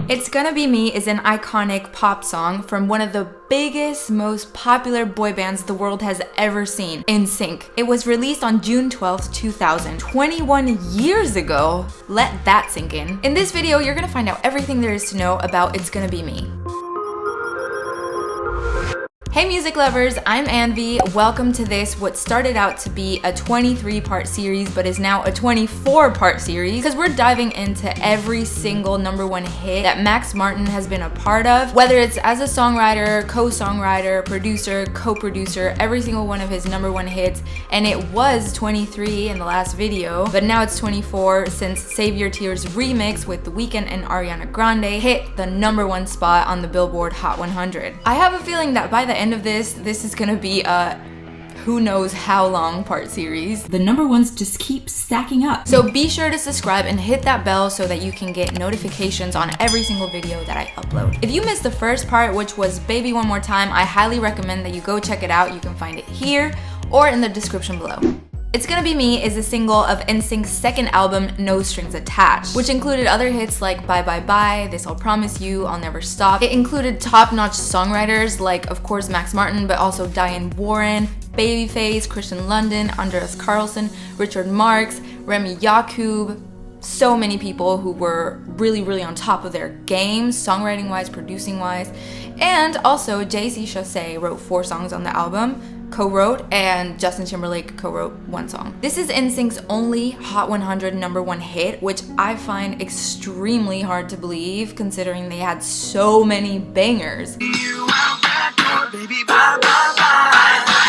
It's Gonna Be Me is an iconic pop song from one of the biggest, most popular boy bands the world has ever seen, NSYNC. It was released on June 12th, 2000, 21 years ago. Let that sink in. In this video, you're gonna find out everything there is to know about It's Gonna Be Me. Hey music lovers, I'm Anvi. Welcome to this, what started out to be a 23-part series, but is now a 24-part series, because we're diving into every single #1 hit that Max Martin has been a part of, whether it's as a songwriter, co-songwriter, producer, co-producer, every single one of his #1 hits, and it was 23 in the last video, but now it's 24 since Save Your Tears remix with The Weeknd and Ariana Grande hit the #1 spot on the Billboard Hot 100. I have a feeling that by the end of this is gonna be a who knows how long part series. The #1s just keep stacking up. So be sure to subscribe and hit that bell so that you can get notifications on every single video that I upload. If you missed the first part, which was Baby One More Time, I highly recommend that you go check it out. You can find it here or in the description below. It's Gonna Be Me is a single of NSYNC's second album, No Strings Attached, which included other hits like Bye Bye Bye, This I'll Promise You, I'll Never Stop. It included top-notch songwriters like, of course, Max Martin, but also Diane Warren, Babyface, Christian London, Andreas Carlson, Richard Marx, Remy Yacoub. So many people who were really on top of their game, songwriting-wise, producing-wise. And also, Jay-Z Chasez wrote 4 songs on the album, co-wrote, and Justin Timberlake co-wrote 1 song. This is NSYNC's only Hot 100 #1 hit, which I find extremely hard to believe considering they had so many bangers.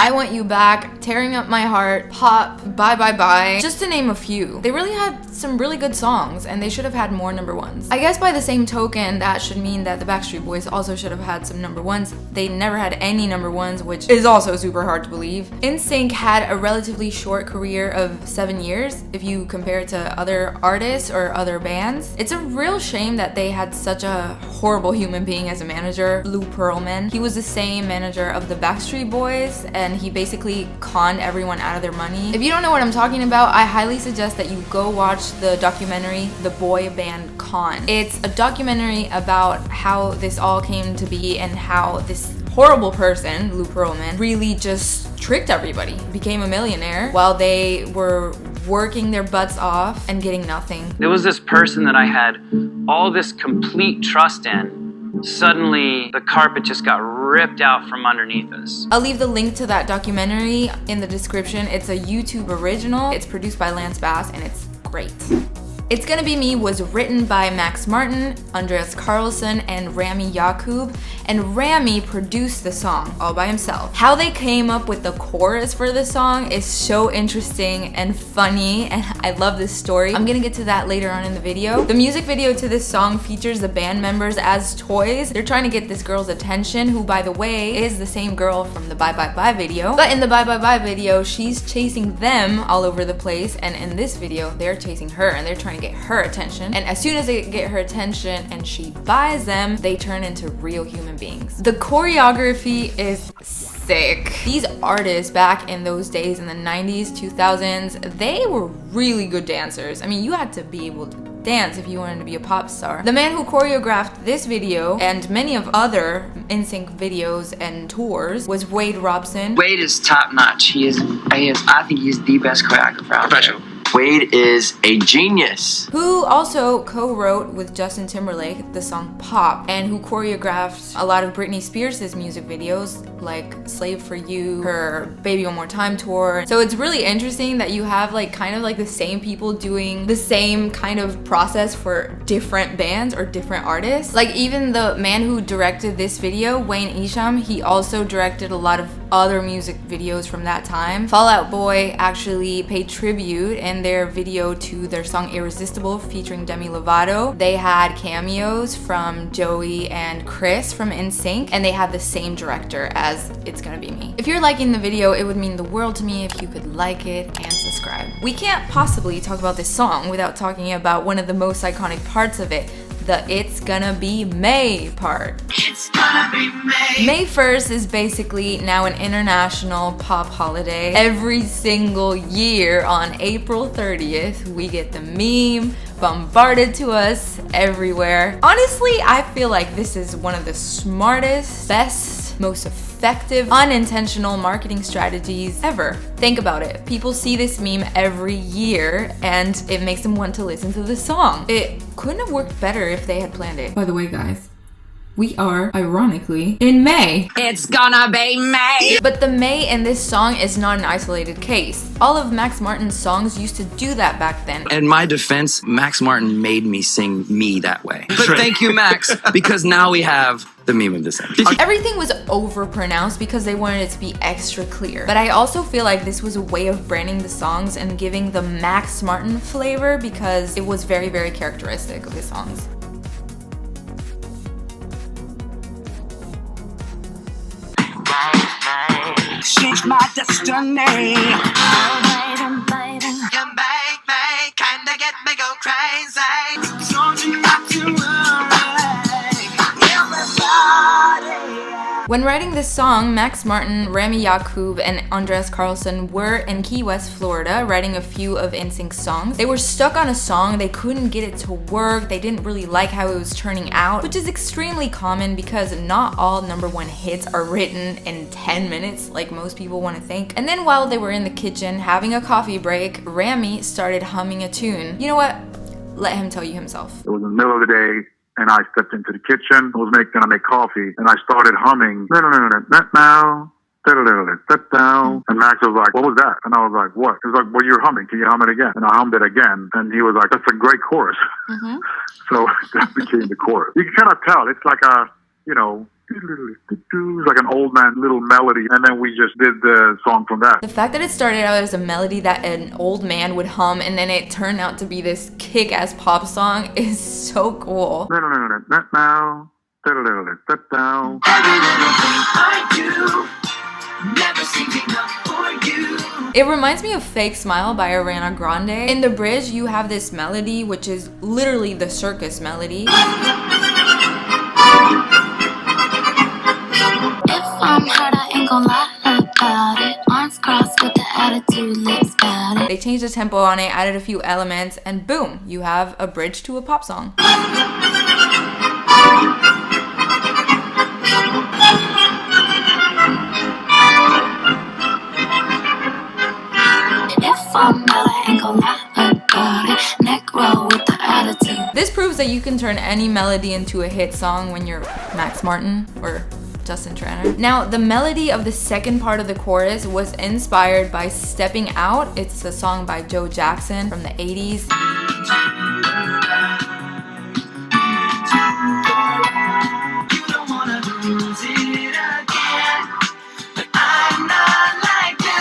I Want You Back, Tearing Up My Heart, Pop, Bye Bye Bye, just to name a few. They really had some really good songs and they should have had more #1s. I guess by the same token, that should mean that the Backstreet Boys also should have had some #1s. They never had any #1s, which is also super hard to believe. NSYNC had a relatively short career of 7 years if you compare it to other artists or other bands. It's a real shame that they had such a horrible human being as a manager, Lou Pearlman. He was the same manager of the Backstreet Boys and he basically conned everyone out of their money. If you don't know what I'm talking about, I highly suggest that you go watch the documentary The Boy Band Con. It's a documentary about how this all came to be and how this horrible person, Lou Pearlman, really just tricked everybody, became a millionaire while they were working their butts off and getting nothing. There was this person that I had all this complete trust in. Suddenly, the carpet just got ripped out from underneath us. I'll leave the link to that documentary in the description. It's a YouTube original. It's produced by Lance Bass and it's great. It's Gonna Be Me was written by Max Martin, Andreas Carlson, and Remy Yacoub, and Remy produced the song all by himself. How they came up with the chorus for the song is so interesting and funny, and I love this story. I'm gonna get to that later on in the video. The music video to this song features the band members as toys. They're trying to get this girl's attention, who by the way is the same girl from the Bye Bye Bye video. But in the Bye Bye Bye video, she's chasing them all over the place, and in this video, they're chasing her and they're trying to get her attention. And as soon as they get her attention and she buys them, they turn into real human beings. The choreography is sick. These artists back in those days in the 90s, 2000s, they were really good dancers. I mean, you had to be able to dance if you wanted to be a pop star. The man who choreographed this video and many of other NSYNC videos and tours was Wade Robson. Wade is top notch. I think he's the best choreographer out there. Wade is a genius. Who also co-wrote with Justin Timberlake the song Pop, and who choreographed a lot of Britney Spears' music videos like Slave for You, her Baby One More Time tour. So it's really interesting that you have like kind of like the same people doing the same kind of process for different bands or different artists. Like even the man who directed this video, Wayne Isham, he also directed a lot of other music videos from that time. Fall Out Boy actually paid tribute in their video to their song Irresistible featuring Demi Lovato. They had cameos from Joey and Chris from NSYNC, and they had the same director as It's Gonna Be Me. If you're liking the video, it would mean the world to me if you could like it and subscribe. We can't possibly talk about this song without talking about one of the most iconic parts of it, the It's Gonna Be May part. It's gonna be May. May 1st is basically now an international pop holiday. Every single year on April 30th, we get the meme bombarded to us everywhere. Honestly, I feel like this is one of the smartest, best, most effective, unintentional marketing strategies ever. Think about it. People see this meme every year and it makes them want to listen to the song. It couldn't have worked better if they had planned it. By the way, guys, we are, ironically, in May. It's gonna be May. But the May in this song is not an isolated case. All of Max Martin's songs used to do that back then. In my defense, Max Martin made me sing me that way. But thank you, Max, because now we have the meme of this episode. Everything was overpronounced because they wanted it to be extra clear. But I also feel like this was a way of branding the songs and giving the Max Martin flavor because it was very, very characteristic of his songs. Change my destiny. You make me kinda get me go crazy. Told you not to worry. Everybody. When writing this song, Max Martin, Rami Yacoub, and Andreas Carlson were in Key West, Florida, writing a few of NSYNC's songs. They were stuck on a song, they couldn't get it to work, they didn't really like how it was turning out, which is extremely common because not all #1 hits are written in 10 minutes like most people want to think. And then while they were in the kitchen having a coffee break, Rami started humming a tune. You know what? Let him tell you himself. It was in the middle of the day, and I stepped into the kitchen. I was gonna make coffee, and I started humming. And Max was like, "What was that?" And I was like, "What?" He was like, "Well, you're humming. Can you hum it again?" And I hummed it again, and he was like, "That's a great chorus." So that became the chorus. You can kind of tell it's like a, it's like an old man little melody, and then we just did the song from that. The fact that it started out as a melody that an old man would hum and then it turned out to be this kick-ass pop song is so cool. It reminds me of Fake Smile by Ariana Grande. In the bridge, you have this melody, which is literally the circus melody. They changed the tempo on it, added a few elements, and boom, you have a bridge to a pop song. This proves that you can turn any melody into a hit song when you're Max Martin or Justin Tranter. Now, the melody of the second part of the chorus was inspired by Stepping Out. It's a song by Joe Jackson from the 80s.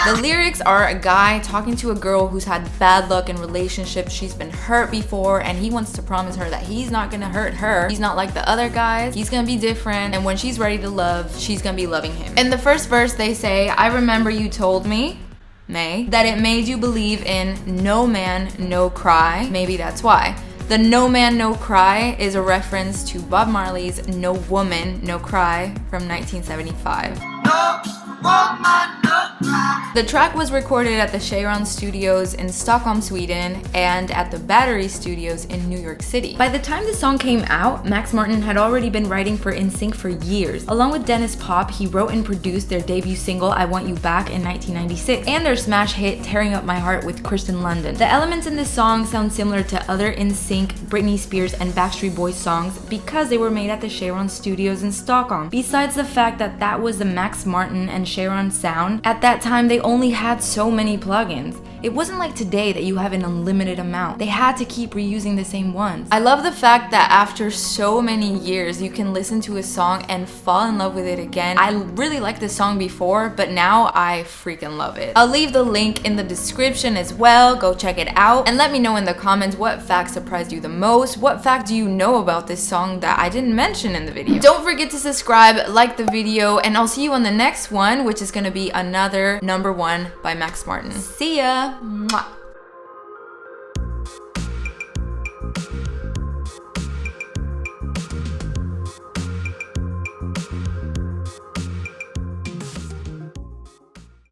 The lyrics are a guy talking to a girl who's had bad luck in relationships. She's been hurt before and he wants to promise her that he's not gonna hurt her. He's not like the other guys. He's gonna be different, and when she's ready to love, she's gonna be loving him. In the first verse, they say, "I remember you told me, May, that it made you believe in no man, no cry. Maybe that's why." The No Man, No Cry is a reference to Bob Marley's No Woman, No Cry from 1975. No woman, no cry. The track was recorded at the Cheiron Studios in Stockholm, Sweden, and at the Battery Studios in New York City. By the time the song came out, Max Martin had already been writing for NSYNC for years. Along with Dennis Pop, he wrote and produced their debut single, I Want You Back, in 1996, and their smash hit, Tearing Up My Heart with Kristen London. The elements in this song sound similar to other NSYNC, Britney Spears, and Backstreet Boys songs because they were made at the Cheiron Studios in Stockholm. Besides the fact that that was the Max Martin and Cheiron sound, at that time they only had so many plugins. It wasn't like today that you have an unlimited amount. They had to keep reusing the same ones. I love the fact that after so many years, you can listen to a song and fall in love with it again. I really liked this song before, but now I freaking love it. I'll leave the link in the description as well. Go check it out and let me know in the comments what fact surprised you the most. What fact do you know about this song that I didn't mention in the video? Don't forget to subscribe, like the video, and I'll see you on the next one, which is gonna be another #1 by Max Martin. See ya! Mwah.